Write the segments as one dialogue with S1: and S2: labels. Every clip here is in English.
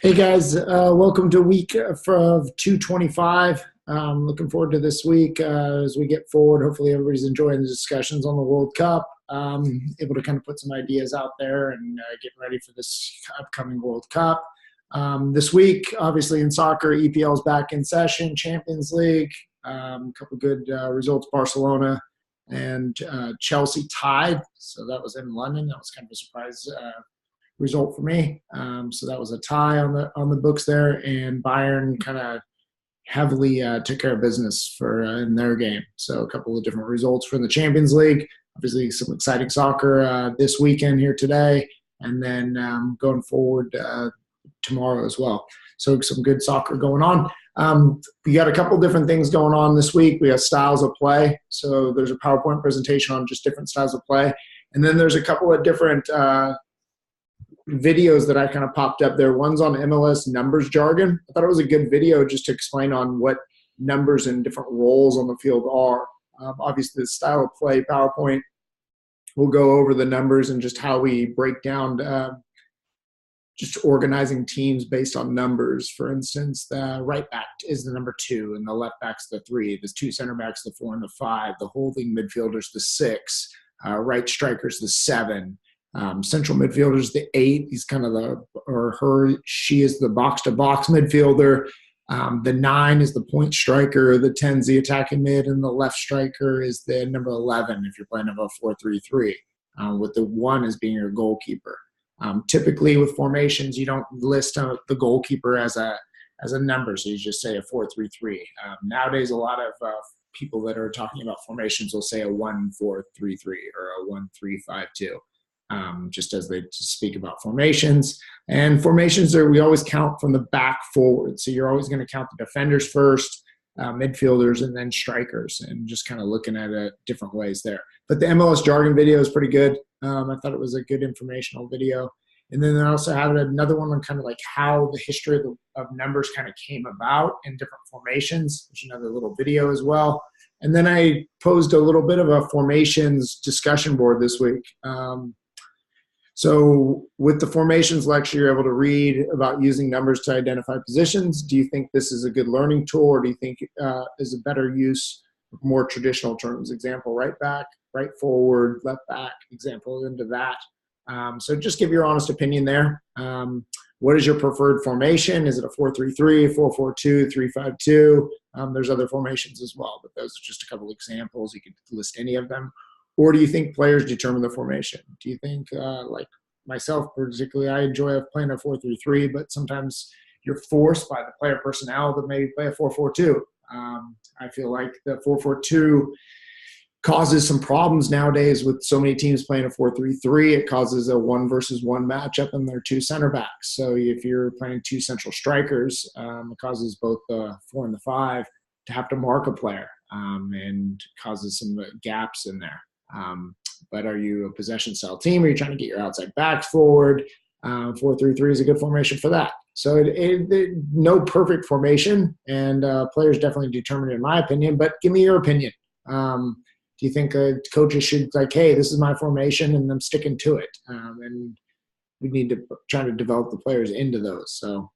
S1: Hey guys, welcome to week of 225. Looking forward to this week as we get forward. Hopefully, everybody's enjoying the discussions on the World Cup. Able to kind of put some ideas out there and getting ready for this upcoming World Cup. This week, obviously in soccer, EPL's back in session, Champions League, a couple good results. Barcelona and Chelsea tied, so that was in London. That was kind of a surprise result for me. So that was a tie on the books there, and Bayern kind of heavily took care of business for in their game. So a couple of different results from the Champions League. Obviously, some exciting soccer this weekend here today, and then going forward tomorrow as well. So some good soccer going on. We got a couple different things going on this week. We got styles of play. So there's a PowerPoint presentation on just different styles of play, and then there's a couple of different videos that I kind of popped up there. One's on MLS numbers jargon. I thought it was a good video just to explain on what numbers and different roles on the field are. Obviously, the style of play PowerPoint will go over the numbers and just how we break down just organizing teams based on numbers. For instance, the right back is the number 2 and the left back's the 3. The 2 center backs, the 4 and the 5. The holding midfielder's the 6. Right striker's the 7. Central midfielder's the 8. He's kind of she is the box-to-box midfielder. The 9 is the point striker. The 10's the attacking mid, and the left striker is the number 11 if you're playing a 4-3-3, with the 1 as being your goalkeeper. Typically with formations, you don't list the goalkeeper as a number, so you just say a 4-3-3. Nowadays, a lot of people that are talking about formations will say a 1-4-3-3 or a 1-3-5-2. Just as they speak about formations. And formations we always count from the back forward. So you're always going to count the defenders first, midfielders, and then strikers, and just kind of looking at it different ways there. But the MLS jargon video is pretty good. I thought it was a good informational video. And then I also had another one on kind of like how the history of numbers kind of came about in different formations. There's another little video as well. And then I posed a little bit of a formations discussion board this week. So with the formations lecture, you're able to read about using numbers to identify positions. Do you think this is a good learning tool, or do you think is a better use of more traditional terms? Example, right back, right forward, left back, example into that. So just give your honest opinion there. What is your preferred formation? Is it a 4-3-3, 4-4-2, 3-5-2? There's other formations as well, but those are just a couple examples. You could list any of them. Or do you think players determine the formation? Do you think, like myself particularly, I enjoy playing a 4-3-3, but sometimes you're forced by the player personnel to maybe play a 4-4-2. I feel like the 4-4-2 causes some problems nowadays with so many teams playing a 4-3-3. It causes a 1-versus-1 matchup and their 2 center backs. So if you're playing 2 central strikers, it causes both the 4 and the 5 to have to mark a player, and causes some gaps in there. But are you a possession-style team? Are you trying to get your outside backs forward? 4-3-3 is a good formation for that. So no perfect formation, and players definitely determine it, in my opinion. But give me your opinion. Do you think coaches should hey, this is my formation, and I'm sticking to it? And we need to try to develop the players into those. So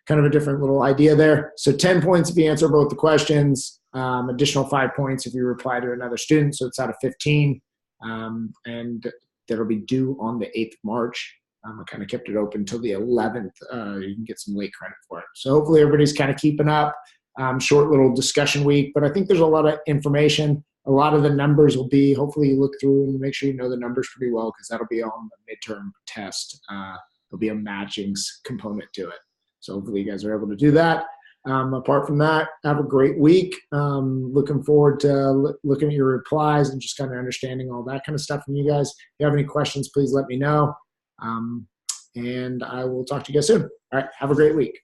S1: kind of a different little idea there. So 10 points if you answer both the questions. Additional 5 points if you reply to another student. So it's out of 15. And that'll be due on the 8th of March. I kind of kept it open until the 11th. You can get some late credit for it. So hopefully everybody's kind of keeping up. Short little discussion week. But I think there's a lot of information. A lot of the numbers will be, hopefully you look through and make sure you know the numbers pretty well, because that'll be on the midterm test. There'll be a matchings component to it. So hopefully you guys are able to do that. Apart from that, have a great week. Looking forward to looking at your replies and just kind of understanding all that kind of stuff from you guys. If you have any questions, please let me know. And I will talk to you guys soon. All right, have a great week.